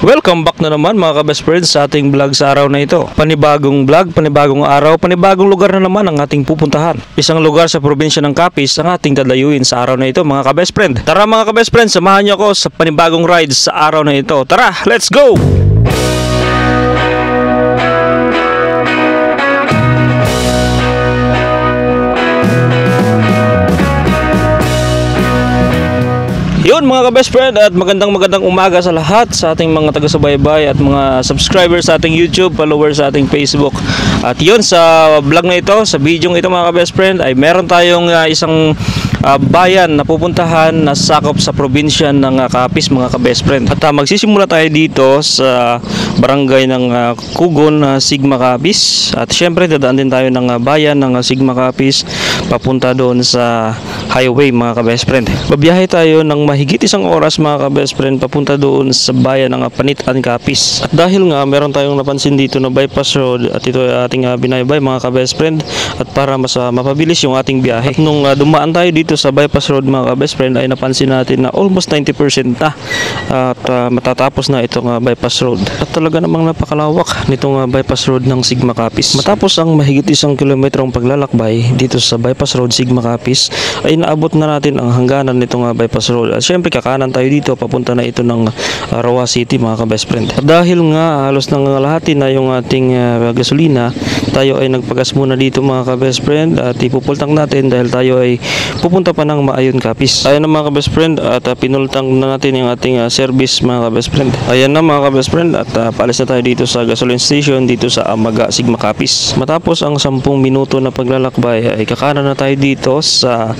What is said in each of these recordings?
Welcome back na naman mga ka-best friends sa ating vlog sa araw na ito. Panibagong vlog, panibagong araw, panibagong lugar na naman ang ating pupuntahan. Isang lugar sa probinsya ng Capiz ang ating dadayuin sa araw na ito mga ka-best friend. Tara mga ka-best friend, samahan niyo ako sa panibagong rides sa araw na ito. Tara, let's go! Yun mga ka-best friend, at magandang umaga sa lahat sa ating mga taga-subaybay at mga subscribers sa ating YouTube, followers sa ating Facebook. At yun, sa vlog na ito, sa video ito mga ka-best friend, ay meron tayong isang bayan na pupuntahan na sakop sa probinsya ng Capiz mga ka-best friend. At magsisimula tayo dito sa barangay ng Kugon, Sigma Capiz. At syempre dadaan din tayo ng bayan ng Sigma Capiz papunta doon sa highway mga ka-best friend. Babiyahe tayo ng mahigit isang oras mga ka-best friend papunta doon sa bayan ng Panitan, Capiz. At dahil nga meron tayong napansin dito na bypass road at ito ay ating binaybay mga ka-best friend, at para mas mapabilis yung ating biyahe. At nung dumaan tayo dito sa bypass road mga ka-best friend ay napansin natin na almost 90% na at matatapos na itong bypass road. At talaga namang napakalawak nitong bypass road ng Sigma Capiz. Matapos ang mahigit 1 kilometrong paglalakbay dito sa bypass road Sigma Capiz ay naabot na natin ang hangganan nitong bypass road. At syempre kakanan tayo dito, papunta na ito ng Roa City mga ka-best friend. At dahil nga halos nang lahati na yung ating gasolina, tayo ay nagpagas muna dito mga ka-best friend at ipupultang natin dahil tayo ay pupunta pa ng Maayon, Capiz. Ayan na mga ka-best friend, at pinultang na natin yung ating service mga ka-best friend. Ayan na mga ka-best friend, at paalis na tayo dito sa gasoline station dito sa Amaga, Sigma Capiz. Matapos ang 10 minuto na paglalakbay ay kakanan na tayo dito sa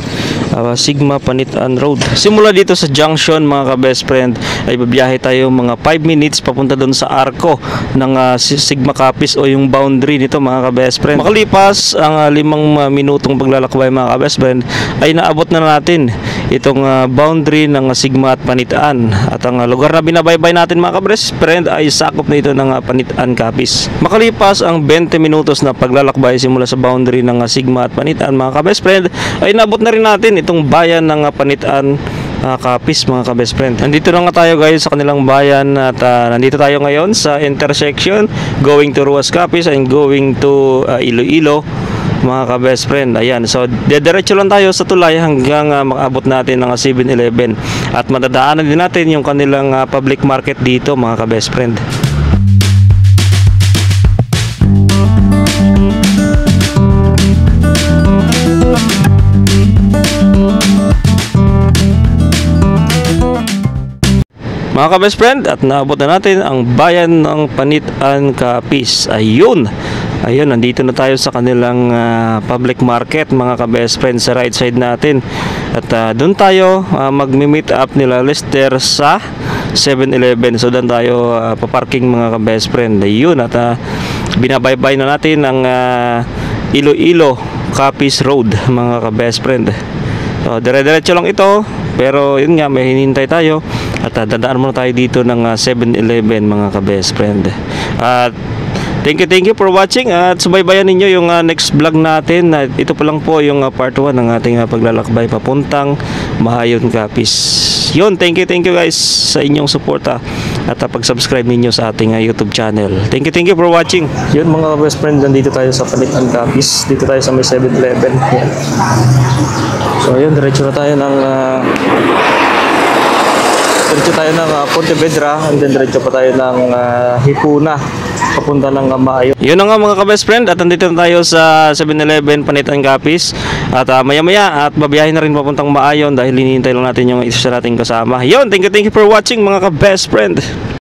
Sigma Panitan Road. Simula dito sa junction mga ka-best friend ay babiyahe tayo mga 5 minutes papunta doon sa arko ng Sigma Capiz o yung boundary nito mga ka-best friend. Makalipas ang 5 minutong paglalakbay mga ka-best friend ay naabot na natin itong boundary ng Sigma at Panitan. At ang lugar na binabaybay natin mga ka-best friend ay sakop na ito ng Panitan, Capiz. Makalipas ang 20 minutos na paglalakbay simula sa boundary ng Sigma at Panitan mga ka-best friend ay naabot na rin natin itong bayan ng Panitan, Capiz mga ka-best friend. Nandito na nga tayo guys sa kanilang bayan at nandito tayo ngayon sa intersection going to Ruas Capiz and going to Iloilo mga ka-best friend. Ayan, so dediretso lang tayo sa tulay hanggang makaabot natin ng 7-Eleven at madadaanan din natin yung kanilang public market dito mga ka-best friend. Mga ka-best friend, at naabot na natin ang bayan ng Panitan, Capiz. Ayun, nandito na tayo sa kanilang public market mga ka-best friend sa right side natin. At doon tayo mag-meet up nila Lester sa 7-Eleven. So doon tayo paparking mga ka-best friend. Ayun, at binabaybay na natin ang Iloilo Capiz Road mga ka-best friend. So dire-diretso lang ito, pero yun nga, may hinihintay tayo at dadaan muna tayo dito ng 7-Eleven mga ka-best friend. At thank you for watching, at subaybayan ninyo yung next vlog natin. Ito pa lang po yung part 1 ng ating paglalakbay papuntang Maayon, Capiz. Yun, thank you guys sa inyong suporta at pag-subscribe ninyo sa ating YouTube channel. Thank you for watching. Yun mga best friend, nandito tayo sa Panitan, Capiz. Dito tayo sa may 7-Eleven. So ayun, diretso na tayo ng Pontevedra, and then diretso pa tayo ng Hipuna papunta ng Maayon. Yun na nga mga ka-best friend, at nandito na tayo sa 7-Eleven Panitan, Capiz. At maya-maya at babiyahin na rin papuntang Maayon dahil hinihintay lang natin yung isa nating kasama. Yun, thank you for watching mga ka-best friend.